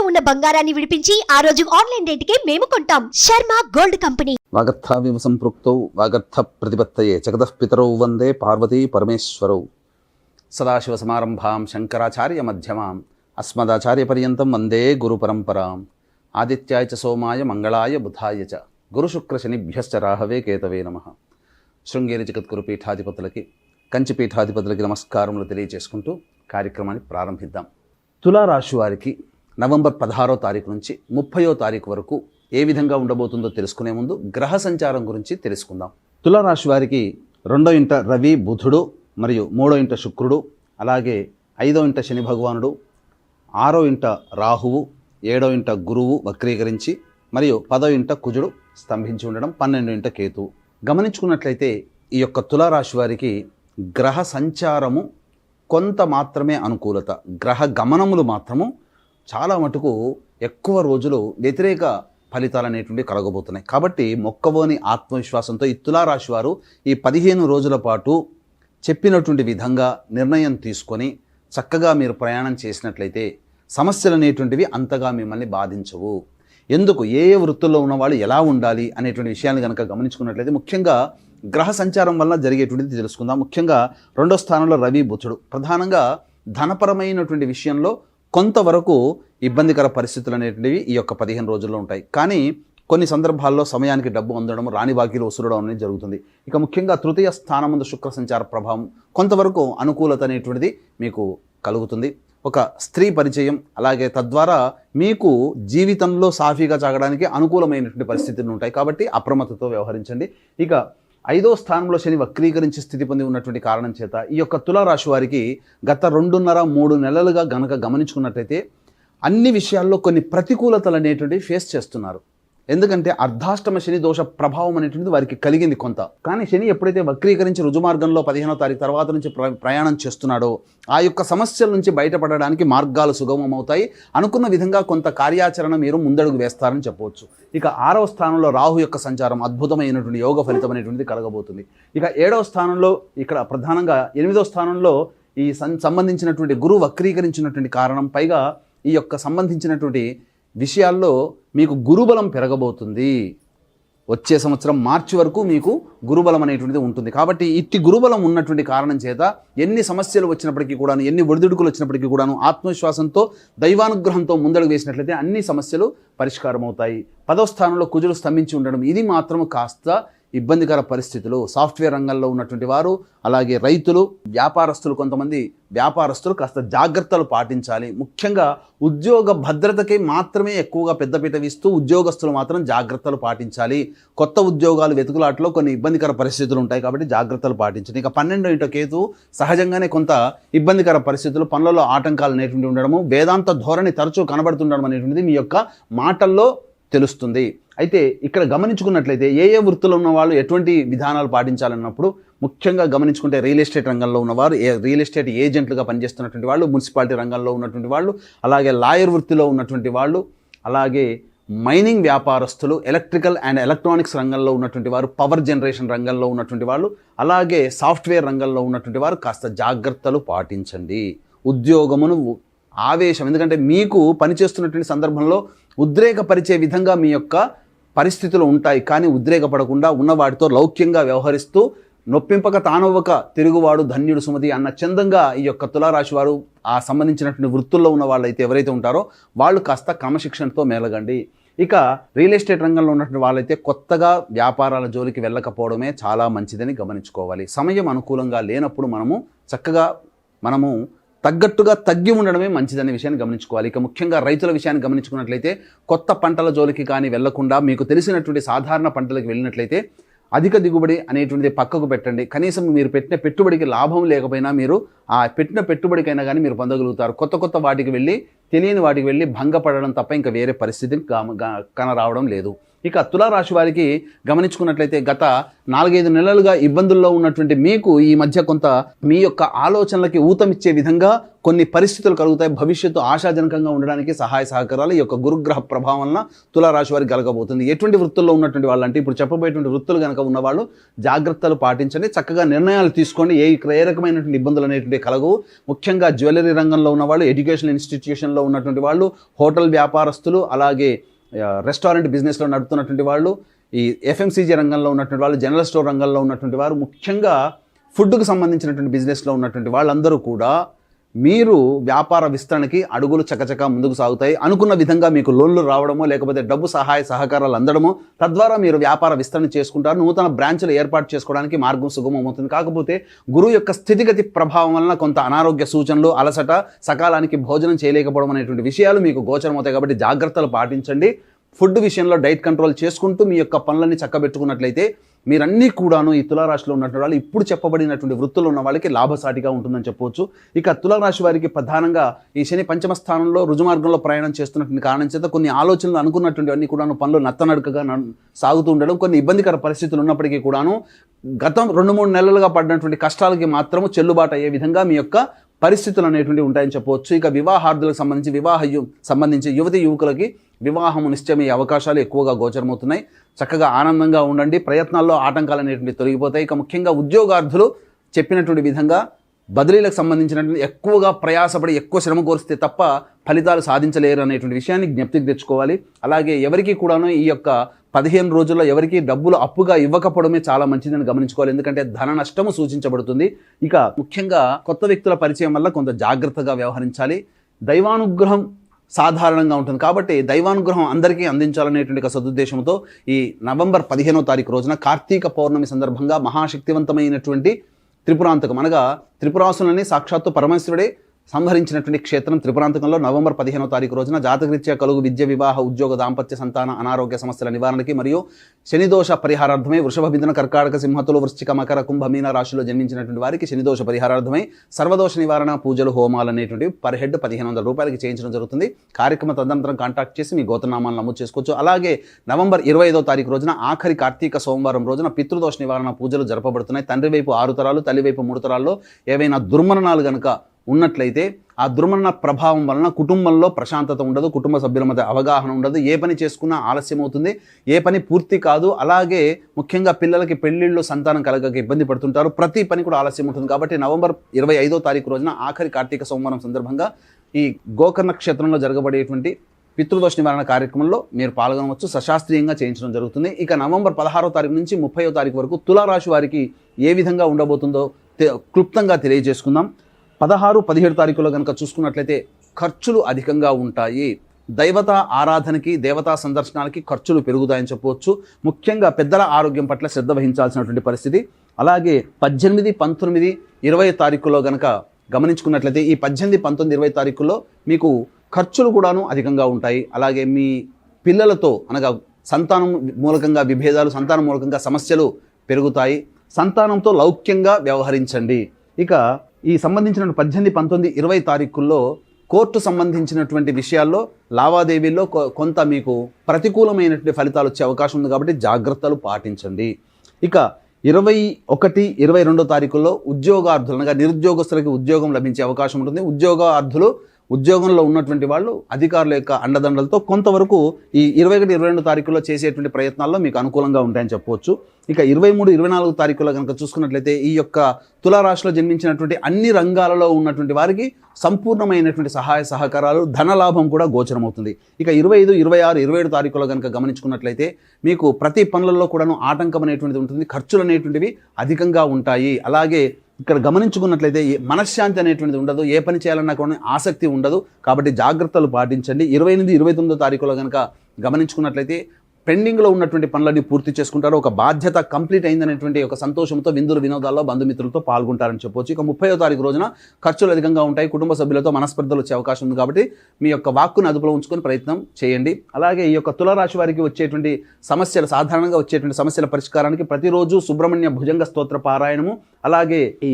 ఉన్న బంగారాన్ని విడిపించి ఆ రోజు ఆన్లైన్ రేటుకే మేము కొంటాం. Sharma gold company. వాగర్థావివ సంపృక్తౌ వాగర్థ ప్రతిపత్తయే జగతః పితరౌ వందే పార్వతీ పరమేశ్వరౌ. సదాశివ సమారంభాం శంకరాచార్య మధ్యమాం అస్మదాచార్య పర్యంతం వందే గురు పరంపరాం. ఆదిత్యాయ చ సోమాయ మంగళాయ బుధాయ చ గురు శుక్ర శనిభ్యశ్చ రాహవే కేతవే నమః. శృంగేరి జగద్గురు పీఠాధిపతులకి కంచి పీఠాధిపతులకి నమస్కారములు తెలియజేసుకుంటూ కార్యక్రమాన్ని ప్రారంభిద్దాం. తులారాశి వారికి నవంబర్ 16వ తారీఖు నుంచి 30వ తారీఖు వరకు ఏ విధంగా ఉండబోతుందో తెలుసుకునే ముందు గ్రహ సంచారం గురించి తెలుసుకుందాం. తులారాశి వారికి 2వ ఇంట రవి బుధుడు మరియు 3వ ఇంట శుక్రుడు, అలాగే 5వ ఇంట శని భగవానుడు, 6వ ఇంట రాహువు, 7వ ఇంట గురువు వక్రీకరించి మరియు 10వ ఇంట కుజుడు స్తంభించి ఉండడం, 12వ ఇంట కేతువు. గమనించుకున్నట్లయితే ఈ యొక్క తులారాశి వారికి గ్రహ సంచారము కొంత మాత్రమే అనుకూలత, గ్రహ గమనములు మాత్రము చాలా మటుకు ఎక్కువ రోజులు వ్యతిరేక ఫలితాలు అనేటువంటివి కలగబోతున్నాయి. కాబట్టి మొక్కవోని ఆత్మవిశ్వాసంతో ఈ తులారాశి వారు ఈ 15 రోజుల పాటు చెప్పినటువంటి విధంగా నిర్ణయం తీసుకొని చక్కగా మీరు ప్రయాణం చేసినట్లయితే సమస్యలు అనేటువంటివి అంతగా మిమ్మల్ని బాధించవు. ఎందుకు ఏ వృత్తుల్లో ఉన్నవాళ్ళు ఎలా ఉండాలి అనేటువంటి విషయాన్ని కనుక గమనించుకున్నట్లయితే ముఖ్యంగా గ్రహ సంచారం వల్ల జరిగేటువంటిది తెలుసుకుందాం. ముఖ్యంగా 2వ స్థానంలో రవి బుధుడు ప్రధానంగా ధనపరమైనటువంటి విషయంలో కొంతవరకు ఇబ్బందికర పరిస్థితులు అనేటువంటివి ఈ యొక్క 15 రోజుల్లో ఉంటాయి. కానీ కొన్ని సందర్భాల్లో సమయానికి డబ్బు అందడం, రాని బాకీలు వసూలడం అనేది జరుగుతుంది. ఇక ముఖ్యంగా 3వ స్థానముందు శుక్ర సంచార ప్రభావం కొంతవరకు అనుకూలత అనేటువంటిది మీకు కలుగుతుంది. ఒక స్త్రీ పరిచయం, అలాగే తద్వారా మీకు జీవితంలో సాఫీగా సాగడానికి అనుకూలమైనటువంటి పరిస్థితులు ఉంటాయి. కాబట్టి అప్రమత్తతో వ్యవహరించండి. ఇక 5వ స్థానంలో శని వక్రీకరించి స్థితి పొంది ఉన్నటువంటి కారణం చేత ఈ యొక్క తులారాశి వారికి గత 2.5-3 నెలలుగా గనక గమనించుకున్నట్లయితే అన్ని విషయాల్లో కొన్ని ప్రతికూలతలు అనేటువంటివి ఫేస్ చేస్తున్నారు. ఎందుకంటే అర్ధాష్టమ శని దోష ప్రభావం అనేటువంటిది వారికి కలిగింది కొంత. కానీ శని ఎప్పుడైతే వక్రీకరించి రుజుమార్గంలో 15వ తారీఖు తర్వాత నుంచి ప్రయాణం చేస్తున్నాడో ఆ యొక్క సమస్యల నుంచి బయటపడడానికి మార్గాలు సుగమమవుతాయి. అనుకున్న విధంగా కొంత కార్యాచరణ మీరు ముందడుగు వేస్తారని చెప్పవచ్చు. ఇక 6వ స్థానంలో రాహు యొక్క సంచారం అద్భుతమైనటువంటి యోగ ఫలితం అనేటువంటిది కలగబోతుంది. ఇక 7వ స్థానంలో ఇక్కడ ప్రధానంగా 8వ స్థానంలో ఈ సంబంధించినటువంటి గురువు వక్రీకరించినటువంటి కారణం, పైగా ఈ యొక్క సంబంధించినటువంటి విషయాల్లో మీకు గురుబలం పెరగబోతుంది. వచ్చే సంవత్సరం మార్చి వరకు మీకు గురుబలం అనేటువంటిది ఉంటుంది. కాబట్టి ఇట్టి గురుబలం ఉన్నటువంటి కారణం చేత ఎన్ని సమస్యలు వచ్చినప్పటికీ కూడాను, ఎన్ని ఒడిదుడుకులు వచ్చినప్పటికీ కూడాను ఆత్మవిశ్వాసంతో దైవానుగ్రహంతో ముందడుగు వేసినట్లయితే అన్ని సమస్యలు పరిష్కారం అవుతాయి. 10వ స్థానంలో కుజుడు స్తంభించి ఉండడం ఇది మాత్రం కాస్త ఇబ్బందికర పరిస్థితులు. సాఫ్ట్వేర్ రంగంలో ఉన్నటువంటి వారు, అలాగే రైతులు, వ్యాపారస్తులు, కొంతమంది వ్యాపారస్తులు కాస్త జాగ్రత్తలు పాటించాలి. ముఖ్యంగా ఉద్యోగ భద్రతకి మాత్రమే ఎక్కువగా పెద్దపీట వేస్తూ ఉద్యోగస్తులు మాత్రం జాగ్రత్తలు పాటించాలి. కొత్త ఉద్యోగాలు వెతుకులాటలో కొన్ని ఇబ్బందికర పరిస్థితులు ఉంటాయి. కాబట్టి జాగ్రత్తలు పాటించండి. ఇక 12వ ఇంట కేతు సహజంగానే కొంత ఇబ్బందికర పరిస్థితులు, పనులలో ఆటంకాలు అనేటువంటి ఉండడము, వేదాంత ధోరణి తరచూ కనబడుతుండడం అనేటువంటిది మీ యొక్క మాటల్లో తెలుస్తుంది. అయితే ఇక్కడ గమనించుకున్నట్లయితే ఏ వృత్తుల్లో ఉన్న వాళ్ళు ఎటువంటి విధానాలు పాటించాలన్నప్పుడు ముఖ్యంగా గమనించుకుంటే రియల్ ఎస్టేట్ రంగంలో ఉన్నవారు, రియల్ ఎస్టేట్ ఏజెంట్లుగా పనిచేస్తున్నటువంటి వాళ్ళు, మున్సిపాలిటీ రంగంలో ఉన్నటువంటి వాళ్ళు, అలాగే లాయర్ వృత్తిలో ఉన్నటువంటి వాళ్ళు, అలాగే మైనింగ్ వ్యాపారస్తులు, ఎలక్ట్రికల్ అండ్ ఎలక్ట్రానిక్స్ రంగంలో ఉన్నటువంటి వారు, పవర్ జనరేషన్ రంగంలో ఉన్నటువంటి వాళ్ళు, అలాగే సాఫ్ట్వేర్ రంగంలో ఉన్నటువంటి వారు కాస్త జాగ్రత్తలు పాటించండి. ఉద్యోగమును ఆవేశం, ఎందుకంటే మీకు పనిచేస్తున్నటువంటి సందర్భంలో ఉద్రేకపరిచే విధంగా మీ యొక్క పరిస్థితులు ఉంటాయి. కానీ ఉద్రేకపడకుండా ఉన్న వాటితో లౌక్యంగా వ్యవహరిస్తూ నొప్పింపక తానవ్వక తిరుగువాడు ధన్యుడు సుమతి అన్న చందంగా ఈ యొక్క తులారాశి వారు ఆ సంబంధించినటువంటి వృత్తుల్లో ఉన్న వాళ్ళైతే ఎవరైతే ఉంటారో వాళ్ళు కాస్త క్రమశిక్షణతో మేలగండి. ఇక రియల్ ఎస్టేట్ రంగంలో ఉన్నటువంటి వాళ్ళైతే కొత్తగా వ్యాపారాల జోలికి వెళ్ళకపోవడమే చాలా మంచిదని గమనించుకోవాలి. సమయం అనుకూలంగా లేనప్పుడు మనము తగ్గట్టుగా తగ్గి ఉండడమే మంచిదనే విషయాన్ని గమనించుకోవాలి. ఇక ముఖ్యంగా రైతుల విషయాన్ని గమనించుకున్నట్లయితే కొత్త పంటల జోలికి కానీ వెళ్లకుండా మీకు తెలిసినటువంటి సాధారణ పంటలకు వెళ్ళినట్లయితే అధిక దిగుబడి అనేటువంటిది పక్కకు పెట్టండి. కనీసం మీరు పెట్టిన పెట్టుబడికి లాభం లేకపోయినా మీరు ఆ పెట్టిన పెట్టుబడికైనా కానీ మీరు పొందగలుగుతారు. కొత్త వాటికి వెళ్ళి తెలియని వాటికి వెళ్ళి భంగపడడం తప్ప ఇంకా వేరే పరిస్థితిని కనరావడం లేదు. ఇక తులారాశి వారికి గమనించుకున్నట్లయితే గత 4-5 నెలలుగా ఇబ్బందుల్లో ఉన్నటువంటి మీకు ఈ మధ్య కొంత మీ యొక్క ఆలోచనలకి ఊతమిచ్చే విధంగా కొన్ని పరిస్థితులు కలుగుతాయి. భవిష్యత్తు ఆశాజనకంగా ఉండడానికి సహాయ సహకారాలు ఈ యొక్క గురుగ్రహ ప్రభావం వలన తులారాశి వారికి కలగబోతుంది. ఎటువంటి వృత్తుల్లో ఉన్నటువంటి వాళ్ళు అంటే ఇప్పుడు చెప్పబోయేటువంటి వృత్తులు కనుక ఉన్నవాళ్ళు జాగ్రత్తలు పాటించండి, చక్కగా నిర్ణయాలు తీసుకోండి. ఏ రకమైనటువంటి ఇబ్బందులు అనేటువంటి కలగవు. ముఖ్యంగా జ్యువెలరీ రంగంలో ఉన్నవాళ్ళు, ఎడ్యుకేషన్ ఇన్స్టిట్యూషన్లో ఉన్నటువంటి వాళ్ళు, హోటల్ వ్యాపారస్తులు, అలాగే రెస్టారెంట్ బిజినెస్లో నడుపుతున్నటువంటి వాళ్ళు, ఈ ఎఫ్ఎంసీజీ రంగంలో ఉన్నటువంటి వాళ్ళు, జనరల్ స్టోర్ రంగంలో ఉన్నటువంటి వారు, ముఖ్యంగా ఫుడ్కు సంబంధించినటువంటి బిజినెస్లో ఉన్నటువంటి వాళ్ళందరూ కూడా మీరు వ్యాపార విస్తరణకి అడుగులు చకచకా ముందుకు సాగుతాయి. అనుకున్న విధంగా మీకు లోన్లు రావడమో లేకపోతే డబ్బు సహాయ సహకారాలు అందడమో, తద్వారా మీరు వ్యాపార విస్తరణ చేసుకుంటారు. నూతన బ్రాంచ్లు ఏర్పాటు చేసుకోవడానికి మార్గం సుగమం అవుతుంది. కాకపోతే గురువు యొక్క స్థితిగతి ప్రభావం వలన కొంత అనారోగ్య సూచనలు, అలసట, సకాలానికి భోజనం చేయలేకపోవడం అనేటువంటి విషయాలు మీకు గోచరమవుతాయి. కాబట్టి జాగ్రత్తలు పాటించండి. ఫుడ్ విషయంలో డైట్ కంట్రోల్ చేసుకుంటూ మీ యొక్క పనులన్నీ చక్కబెట్టుకున్నట్లయితే మీరన్నీ కూడాను ఈ తులారాశిలో ఉన్నటువంటి వాళ్ళు ఇప్పుడు చెప్పబడినటువంటి వృత్తులు ఉన్న వాళ్ళకి లాభసాటిగా ఉంటుందని చెప్పవచ్చు. ఇక తులారాశి వారికి ప్రధానంగా ఈ శని పంచమ స్థానంలో రుజుమార్గంలో ప్రయాణం చేస్తున్నటువంటి కారణం చేత కొన్ని ఆలోచనలు అనుకున్నటువంటి అన్ని కూడాను పనులు నత్తనడుకగా సాగుతూ ఉండడం, కొన్ని ఇబ్బందికర పరిస్థితులు ఉన్నప్పటికీ కూడాను గతం 2-3 నెలలుగా పడినటువంటి కష్టాలకి మాత్రము చెల్లుబాటు అయ్యే విధంగా మీ యొక్క పరిస్థితులు అనేటువంటివి ఉంటాయని చెప్పవచ్చు. ఇక వివాహార్థులకు సంబంధించి యువతి యువకులకి వివాహము నిశ్చయమయ్యే అవకాశాలు ఎక్కువగా గోచరమవుతున్నాయి. చక్కగా ఆనందంగా ఉండండి. ప్రయత్నాల్లో ఆటంకాలు అనేటువంటి తొలగిపోతాయి. ఇక ముఖ్యంగా ఉద్యోగార్థులు చెప్పినటువంటి విధంగా బదిలీలకు సంబంధించినటువంటి ఎక్కువగా ప్రయాసపడి ఎక్కువ శ్రమ కోరిస్తే తప్ప ఫలితాలు సాధించలేరు అనేటువంటి విషయాన్ని జ్ఞప్తికి తెచ్చుకోవాలి. అలాగే ఎవరికి కూడాను ఈ యొక్క 15 రోజుల్లో ఎవరికి డబ్బులు అప్పుగా ఇవ్వకపోవడమే చాలా మంచిదని గమనించుకోవాలి. ఎందుకంటే ధన నష్టము సూచించబడుతుంది. ఇక ముఖ్యంగా కొత్త వ్యక్తుల పరిచయం వల్ల కొంత జాగ్రత్తగా వ్యవహరించాలి. దైవానుగ్రహం సాధారణంగా ఉంటుంది కాబట్టి దైవానుగ్రహం అందరికీ అందించాలనేటువంటి సదుద్దేశంతో ఈ నవంబర్ 15వ తారీఖు రోజున కార్తీక పౌర్ణమి సందర్భంగా మహాశక్తివంతమైనటువంటి త్రిపురాంతకం అనగా త్రిపురాసులని సాక్షాత్తు పరమేశ్వరుడే సంహరించినటువంటి క్షేత్రం త్రిపురాంతకంలో నవంబర్ 15వ తారీఖు రోజున జాతకరీత్యా కలుగు విద్య, వివాహ, ఉద్యోగ, దాంపత్య, సంతాన, అనారోగ్య సమస్యల నివారణకి మరియు శనిదోష పరిహారార్థమై వృషభ, మిథున, కర్కాటక, సింహతులు, వృశ్చిక, మకర, కుంభ, మీన రాశిలో జన్మించినటువంటి వారికి శనిదోష పరిహారార్థమై సర్వదోష నివారణ పూజలు, హోమాలు అనేటువంటివి పర్ హెడ్ 1500 రూపాయలకి చేయించడం జరుగుతుంది. కార్యక్రమ తదనంతరం కాంటాక్ట్ చేసి మీ గోత్రనామాలను నమోదు చేసుకోవచ్చు. అలాగే నవంబర్ 25వ తారీఖు రోజున ఆఖరి కార్తీక సోమవారం రోజున పితృదోష నివారణ పూజలు జరపబడుతున్నాయి. తండ్రి వైపు 6 తరాలు, తల్లి వైపు 3 తరాల్లో ఏవైనా దుర్మరణాలు కనుక ఉన్నట్లయితే ఆ దుర్మరణ ప్రభావం వలన కుటుంబంలో ప్రశాంతత ఉండదు, కుటుంబ సభ్యుల మధ్య అవగాహన ఉండదు, ఏ పని చేసుకున్నా ఆలస్యం అవుతుంది, ఏ పని పూర్తి కాదు. అలాగే ముఖ్యంగా పిల్లలకి పెళ్లిళ్ళు, సంతానం కలగక ఇబ్బంది పడుతుంటారు. ప్రతి పని కూడా ఆలస్యం ఉంటుంది. కాబట్టి నవంబర్ 25వ తారీఖు రోజున ఆఖరి కార్తీక సోమవారం సందర్భంగా ఈ గోకర్ణ క్షేత్రంలో జరగబడేటువంటి పితృదోష నివారణ కార్యక్రమంలో మీరు పాల్గొనవచ్చు. సశాస్త్రీయంగా చేయించడం జరుగుతుంది. ఇక నవంబర్ 16వ తారీఖు నుంచి 30వ తారీఖు వరకు తులారాశి వారికి ఏ విధంగా ఉండబోతుందో క్లుప్తంగా తెలియజేసుకుందాం. 16, 17 తారీఖులో కనుక చూసుకున్నట్లయితే ఖర్చులు అధికంగా ఉంటాయి. దైవతా ఆరాధనకి, దేవతా సందర్శనాలకి ఖర్చులు పెరుగుతాయని చెప్పవచ్చు. ముఖ్యంగా పెద్దల ఆరోగ్యం పట్ల శ్రద్ధ వహించాల్సినటువంటి పరిస్థితి. అలాగే 18, 19, 20 తారీఖులో కనుక గమనించుకున్నట్లయితే ఈ 18, 19, 20 తారీఖుల్లో మీకు ఖర్చులు కూడాను అధికంగా ఉంటాయి. అలాగే మీ పిల్లలతో అనగా సంతానం మూలకంగా విభేదాలు, సంతానం మూలకంగా సమస్యలు పెరుగుతాయి. సంతానంతో లౌక్యంగా వ్యవహరించండి. ఇక ఈ సంబంధించిన 18, 19, 20 తారీఖుల్లో కోర్టు సంబంధించినటువంటి విషయాల్లో లావాదేవీల్లో కొంత మీకు ప్రతికూలమైనటువంటి ఫలితాలు వచ్చే అవకాశం ఉంది. కాబట్టి జాగ్రత్తలు పాటించండి. ఇక 21, 22 తారీఖుల్లో ఉద్యోగార్థులు అనగా నిరుద్యోగస్తులకి ఉద్యోగం లభించే అవకాశం ఉంటుంది. ఉద్యోగార్థులు ఉద్యోగంలో ఉన్నటువంటి వాళ్ళు అధికారుల యొక్క అండదండలతో కొంతవరకు ఈ 21, 22 తారీఖుల్లో చేసేటువంటి ప్రయత్నాల్లో మీకు అనుకూలంగా ఉంటాయని చెప్పవచ్చు. ఇక 23, 24 తారీఖుల్లో కనుక చూసుకున్నట్లయితే ఈ యొక్క తులారాశిలో జన్మించినటువంటి అన్ని రంగాలలో ఉన్నటువంటి వారికి సంపూర్ణమైనటువంటి సహాయ సహకారాలు, ధనలాభం కూడా గోచరమవుతుంది. ఇక 25, 26, 27 తారీఖుల్లో కనుక గమనించుకున్నట్లయితే మీకు ప్రతి పనులలో కూడాను ఆటంకం అనేటువంటిది ఉంటుంది. ఖర్చులు అనేటువంటివి అధికంగా ఉంటాయి. అలాగే ఇక్కడ గమనించుకున్నట్లయితే మనశ్శాంతి అనేటువంటిది ఉండదు, ఏ పని చేయాలన్నా కూడా ఆసక్తి ఉండదు. కాబట్టి జాగ్రత్తలు పాటించండి. 28, 29 తారీఖులో కనుక గమనించుకున్నట్లయితే పెండింగ్లో ఉన్నటువంటి పనులన్నీ పూర్తి చేసుకుంటారు. ఒక బాధ్యత కంప్లీట్ అయిందనేటువంటి ఒక సంతోషంతో విందులు వినోదాల్లో బంధుమిత్రులతో పాల్గొంటారని చెప్పవచ్చు. ఇక 30వ తారీఖు రోజున ఖర్చులు అధికంగా ఉంటాయి. కుటుంబ సభ్యులతో మనస్పర్ధలు వచ్చే అవకాశం ఉంది. కాబట్టి మీ యొక్క వాక్కును అదుపులో ఉంచుకొని ప్రయత్నం చేయండి. అలాగే ఈ యొక్క తులారాశి వారికి వచ్చేటువంటి సమస్యలు, సాధారణంగా వచ్చేటువంటి సమస్యల పరిష్కారానికి ప్రతిరోజు సుబ్రహ్మణ్య భుజంగ స్తోత్ర పారాయణము, అలాగే ఈ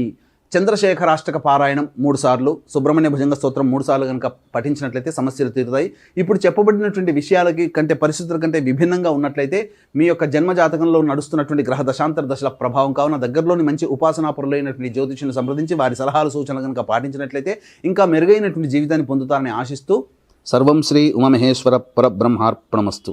చంద్రశేఖరాష్టక పారాయణం 3 సార్లు, సుబ్రహ్మణ్య భుజంగ స్తోత్రం 3 సార్లు కనుక పఠించినట్లయితే సమస్యలు తీరుతాయి. ఇప్పుడు చెప్పబడినటువంటి విషయాలకి కంటే పరిస్థితుల కంటే విభిన్నంగా ఉన్నట్లయితే మీ యొక్క జన్మజాతకంలో నడుస్తున్నటువంటి గ్రహ దశాంతర దశల ప్రభావం కావున దగ్గరలోని మంచి ఉపాసనాపరులైనటువంటి జ్యోతిష్యులను సంప్రదించి వారి సలహాలు సూచనలు కనుక పాటించినట్లయితే ఇంకా మెరుగైనటువంటి జీవితాన్ని పొందుతారని ఆశిస్తూ సర్వం శ్రీ ఉమామహేశ్వర పరబ్రహ్మార్పణమస్తు.